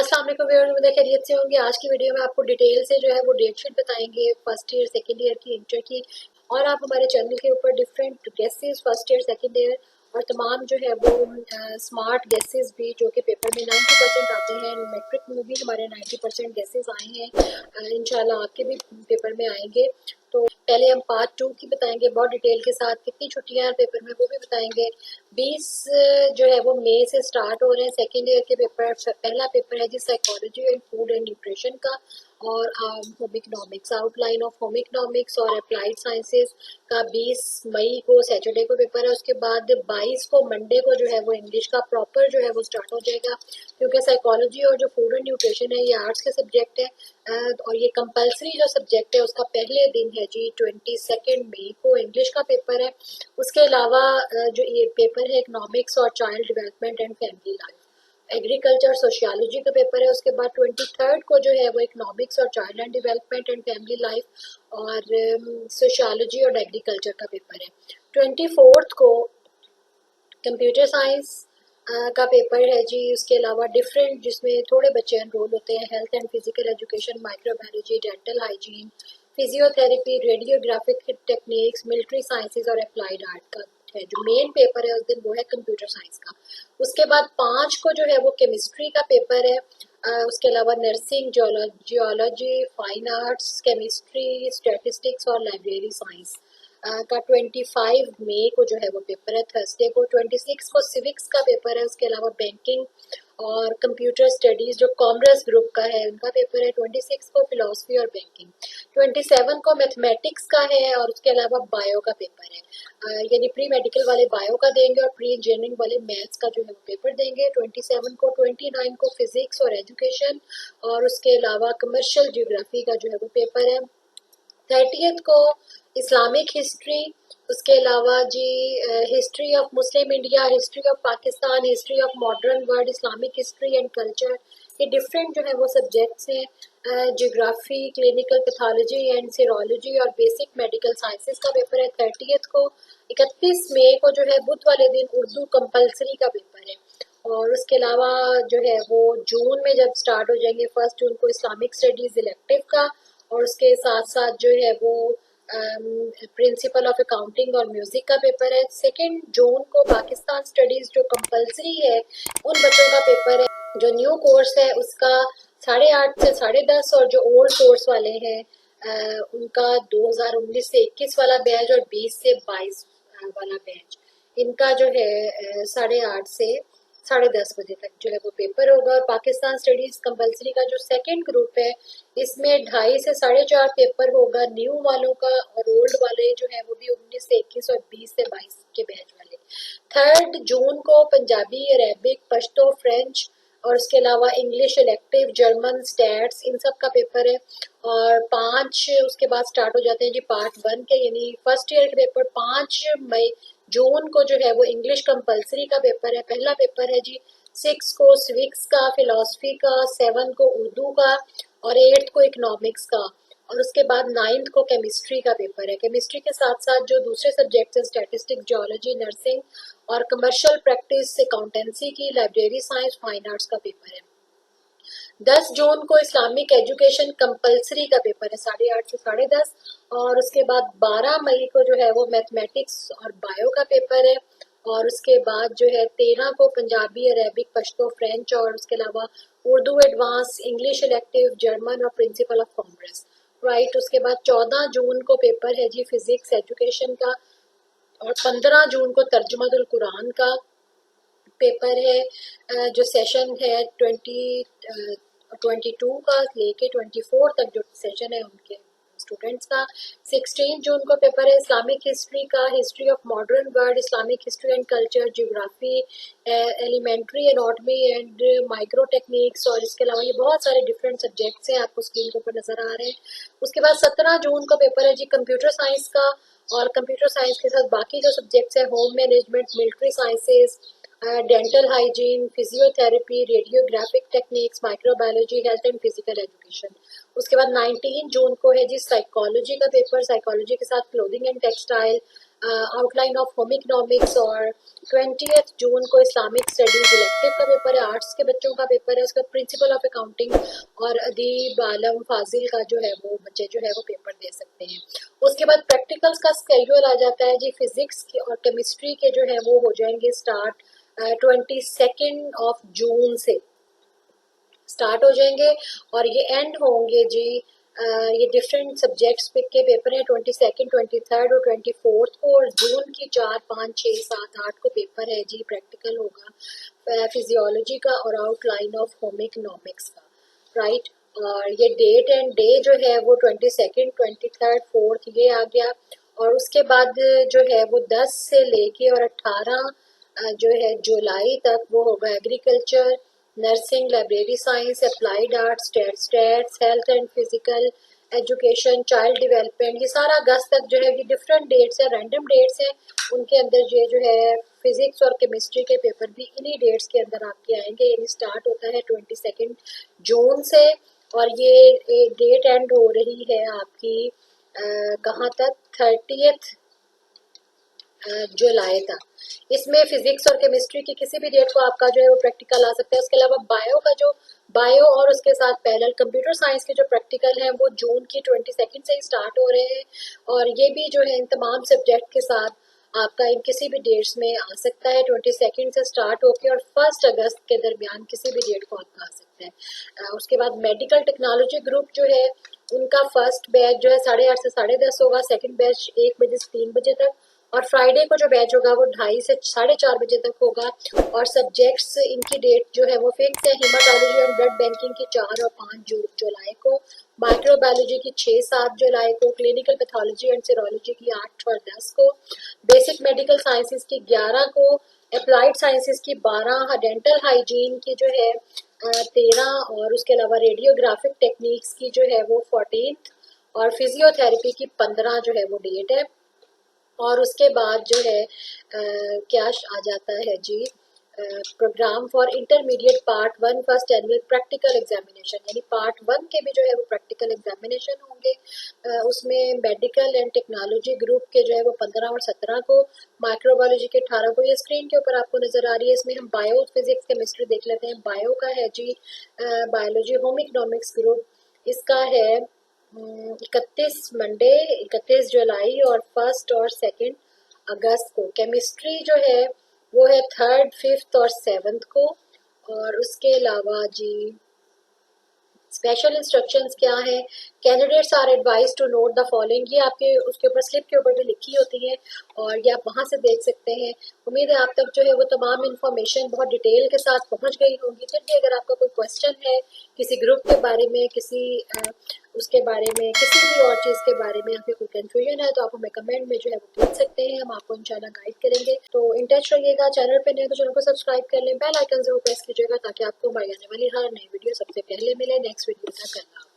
अस्सलाम वालेकुम व्यूअर्स, उम्मीद है खैरियत से होंगे। आज की वीडियो में आपको डिटेल से जो है वो डेट शीट बताएंगे फर्स्ट ईयर सेकंड ईयर की, इंटर की। और आप हमारे चैनल के ऊपर different guesses first year second year और तमाम जो है वो स्मार्ट गेसेस भी जो कि पेपर में 90% आते हैं, मैट्रिक में भी हमारे 90% गेसेस आए हैं। इंशाल्लाह आपके भी पेपर में आएंगे। तो पहले हम पार्ट 2 की बताएंगे बहुत डिटेल के साथ, कितनी छुट्टियां हैं पेपर में वो भी बताएंगे। 20 जो है वो मई से स्टार्ट हो रहे हैं सेकेंड ईयर के पेपर। पहला पेपर है जी psychology and food and nutrition का, और home economics, outline of home economics और अप्लाइड साइंसेस का 20 मई को सैटरडे को पेपर है। उसके बाद 22 को मंडे को जो है वो इंग्लिश का प्रॉपर जो है वो स्टार्ट हो जाएगा, क्योंकि साइकोलॉजी और जो फूड एंड न्यूट्रिशन है ये आर्ट्स के सब्जेक्ट है। और ये कंपलसरी जो सब्जेक्ट है उसका पहले दिन है जी 22 मई को इंग्लिश का पेपर है। उसके अलावा जो ये पेपर है इकोनॉमिक्स और child development and family life, agriculture sociology का पेपर है। उसके बाद 23 को जो है वो इकोनॉमिक्स और child and development and family life और सोशियोलॉजी और एग्रीकल्चर का पेपर है। 24 को कंप्यूटर साइंस का पेपर है जी। उसके अलावा डिफरेंट जिसमें थोड़े बच्चे एनरोल होते हैं, health and physical education, microbiology, dental hygiene, physiotherapy, radiographic techniques, military sciences और अप्लाइड आर्ट का है। जो मेन पेपर है उस दिन वो है कंप्यूटर साइंस का। उसके बाद 5 को जो है वो केमिस्ट्री का पेपर है। उसके अलावा nursing, geology, fine arts, chemistry, statistics और लाइब्रेरी साइंस का 25 मई को जो है वो पेपर है थर्सडे को। 26 को सिविक्स का पेपर है। उसके अलावा बैंकिंग और कंप्यूटर स्टडीज जो कॉमर्स ग्रुप का है उनका पेपर है। 26 को फिलोसफी और बैंकिंग। 27 को मैथमेटिक्स का है और उसके अलावा बायो का पेपर है। यानी प्री मेडिकल वाले बायो का देंगे और प्री इंजीनियरिंग वाले मैथ्स का जो है वो पेपर देंगे 27 को। 29 को फिजिक्स और एजुकेशन और उसके अलावा कमर्शियल जियोग्राफी का जो है वो पेपर है। 30th को इस्लामिक हिस्ट्री, उसके अलावा जी history of Muslim India, history of Pakistan, history of modern world, Islamic history and culture, ये डिफरेंट जो है वो सब्जेक्ट्स हैं। Geography, clinical pathology and serology और बेसिक मेडिकल साइंसेस का पेपर है 30th को। 31 मई को जो है बुध वाले दिन उर्दू कंपलसरी का पेपर है। और उसके अलावा जो है वो जून में जब स्टार्ट हो जाएंगे, 1 जून को इस्लामिक स्टडीज इलेक्टिव का, और उसके साथ साथ जो है वो प्रिंसिपल ऑफ अकाउंटिंग और म्यूजिक का पेपर है। 2 जून को पाकिस्तान स्टडीज जो कंपलसरी है उन बच्चों का पेपर है। जो न्यू कोर्स है उसका 8:30 से 10:30, और जो ओल्ड कोर्स वाले हैं उनका 2019 से 21 वाला बैच और 20 से 22 वाला बैच, इनका जो है 8:30 से 10:30 बजे तक जो है वो पेपर होगा। और पाकिस्तान स्टडीज कंपलसरी का जो सेकंड ग्रुप है इसमें 2:30 से 4:30 पेपर होगा न्यू वालों का, और ओल्ड वाले जो है वो भी 19 से 21 और 20 से 22 के बैच वाले। 3 जून को पंजाबी, अरेबिक, पश्तो, फ्रेंच और उसके अलावा इंग्लिश इलेक्टिव, जर्मन, स्टैट्स, इन सब का पेपर है। और 5 उसके बाद स्टार्ट हो जाते हैं जी पार्ट 1 के, यानी फर्स्ट ईयर के पेपर। 5 जून को जो है वो इंग्लिश कंपलसरी का पेपर है, पहला पेपर है जी। 6 को सिविक्स का, फिलोसफी का, 7 को उर्दू का और 8 को इकोनॉमिक्स का। और उसके बाद 9th को केमिस्ट्री का पेपर है। केमिस्ट्री के साथ साथ जो दूसरे सब्जेक्ट्स हैं, स्टैटिस्टिक्स, जियोलॉजी, नर्सिंग और कमर्शियल प्रैक्टिस, अकाउंटेंसी की, लाइब्रेरी साइंस, फाइन आर्ट्स का पेपर है। 10 जून को इस्लामिक एजुकेशन कंपलसरी का पेपर है 8:30 से 10:30, और उसके बाद 12 मई को जो है वो मैथमेटिक्स और बायो का पेपर है। और उसके बाद जो है 13 को पंजाबी, अरेबिक, पश्तो, फ्रेंच और उसके अलावा Urdu advance, English elective, German और प्रिंसिपल ऑफ कॉमर्स, राइट। उसके बाद 14 जून को पेपर है जी फिजिक्स एजुकेशन का, और 15 जून को तर्जुमातुल कुरान का पेपर है। जो सेशन है 22 का लेके 24 तक जो सेशन है उनके स्टूडेंट्स का। 16 जून को पेपर है इस्लामिक हिस्ट्री का, history of modern world, Islamic history and culture, geography, elementary anatomy and micro techniques, और इसके अलावा ये बहुत सारे डिफरेंट सब्जेक्ट्स हैं आपको स्क्रीन के ऊपर नजर आ रहे हैं। उसके बाद 17 जून को पेपर है जी कंप्यूटर साइंस का, और कंप्यूटर साइंस के साथ बाकी जो सब्जेक्ट्स है home management, military sciences, dental hygiene, physiotherapy, radiographic techniques, microbiology, health and physical education. उसके बाद 19 जून को है जी साइकोलॉजी का पेपर, साइकोलॉजी के साथ clothing and textile, outline of home economics, और 20 जून को इस्लामिक स्टडीज इलेक्टिव का पेपर है, आर्ट्स के बच्चों का पेपर है, उसका प्रिंसिपल ऑफ अकाउंटिंग और अदीब आलम फाजिल का जो है वो बच्चे जो है वो पेपर दे सकते हैं। उसके बाद प्रैक्टिकल्स का स्केड्यूल आ जाता है जी। फिजिक्स के और केमिस्ट्री के जो है वो हो जाएंगे स्टार्ट 22 जून से स्टार्ट हो जाएंगे, और ये एंड होंगे जी। ये डिफरेंट सब्जेक्ट्स के पेपर हैं 22, 23 और 24 को, और जून की 4, 5, 6, 7, 8 को पेपर है जी। प्रैक्टिकल होगा फिजियोलॉजी का और आउटलाइन ऑफ होम इकोनॉमिक्स का, राइट। और ये डेट एंड डे जो है वो 22, 23, 4 ये आ गया। और उसके बाद जो है वो 10 से लेके और 18 जो है जुलाई तक वो होगा agriculture, nursing, library science, applied arts, stats, health and physical education, child development. ये सारा अगस्त तक जो है ये डिफरेंट डेट्स है, रैंडम डेट्स है। उनके अंदर ये जो है फिजिक्स और केमिस्ट्री के पेपर भी इन्हीं डेट्स के अंदर आपके आएंगे। यानी स्टार्ट होता है 22 जून से, और ये डेट एंड हो रही है आपकी कहाँ तक, 30 जुलाई तक। इसमें फिजिक्स और केमिस्ट्री की किसी भी डेट को आपका जो है वो प्रैक्टिकल आ सकता है। उसके अलावा बायो का जो बायो और उसके साथ पैरेलल कंप्यूटर साइंस के जो प्रैक्टिकल हैं वो जून की 22 से ही स्टार्ट हो रहे हैं, और ये भी जो है इन तमाम सब्जेक्ट के साथ आपका इन किसी भी डेट्स में आ सकता है। 22 से स्टार्ट होकर और 1 अगस्त के दरमियान किसी भी डेट को आपका आ सकता है। उसके बाद मेडिकल टेक्नोलॉजी ग्रुप जो है उनका फर्स्ट बैच जो है 8:30 से 10:30 होगा, सेकंड बैच 1 बजे से 3 बजे तक, और फ्राइडे को जो बैच होगा वो 2:30 से 4:30 बजे तक होगा। और सब्जेक्ट्स इनकी डेट जो है वो फिक्स है। हिमाटोलॉजी और ब्लड बैंकिंग की 4 और 5 जुलाई को, माइक्रोबायोलॉजी की 6, 7 जुलाई को, क्लिनिकल पैथोलॉजी एंड सीरोलॉजी की 8 और 10 को, बेसिक मेडिकल साइंसेज की 11 को, अप्लाइड साइंसेज की 12, डेंटल हाइजीन की जो है 13, और उसके अलावा रेडियोग्राफिक टेक्निक्स की जो है वो 14, और फिजियोथेरेपी की 15 जो है वो डेट है। और उसके बाद जो है क्या आ जाता है जी, programme for intermediate part 1 first annual practical examination, यानी पार्ट 1 के भी जो है वो प्रैक्टिकल एग्जामिनेशन होंगे। उसमें मेडिकल एंड टेक्नोलॉजी ग्रुप के जो है वो 15 और 17 को, माइक्रोबायोलॉजी के 18 को। ये स्क्रीन के ऊपर आपको नजर आ रही है। इसमें हम बायो, फिजिक्स, केमिस्ट्री देख लेते हैं। बायो का है जी बायोलॉजी होम इकोनॉमिक्स ग्रुप, इसका है 31 जुलाई और 1 और 2 अगस्त को। केमिस्ट्री जो है वो है 3, 5 और 7 को। और उसके अलावा जी स्पेशल इंस्ट्रक्शंस क्या है, candidates are advise to note the following, ये आपके उसके ऊपर स्लिप के ऊपर भी लिखी होती है, और ये आप वहां से देख सकते हैं। उम्मीद है आप तक जो है वो तमाम इन्फॉर्मेशन बहुत डिटेल के साथ पहुंच गई होंगी। फिर भी अगर आपका कोई क्वेश्चन है किसी ग्रुप के बारे में, किसी उसके बारे में, किसी भी और चीज़ के बारे में आपको कोई कंफ्यूजन है, तो आप हमें कमेंट में जो है वो पूछ सकते हैं। हम आपको इंशाल्लाह गाइड करेंगे। तो इन टच रहिएगा। चैनल पे नए तो चैनल को सब्सक्राइब कर लें, बेल आइकन जरूर प्रेस कीजिएगा ताकि आपको हमारी आने वाली हर नई वीडियो सबसे पहले मिले। नेक्स्ट वीडियो तक अल्लाह।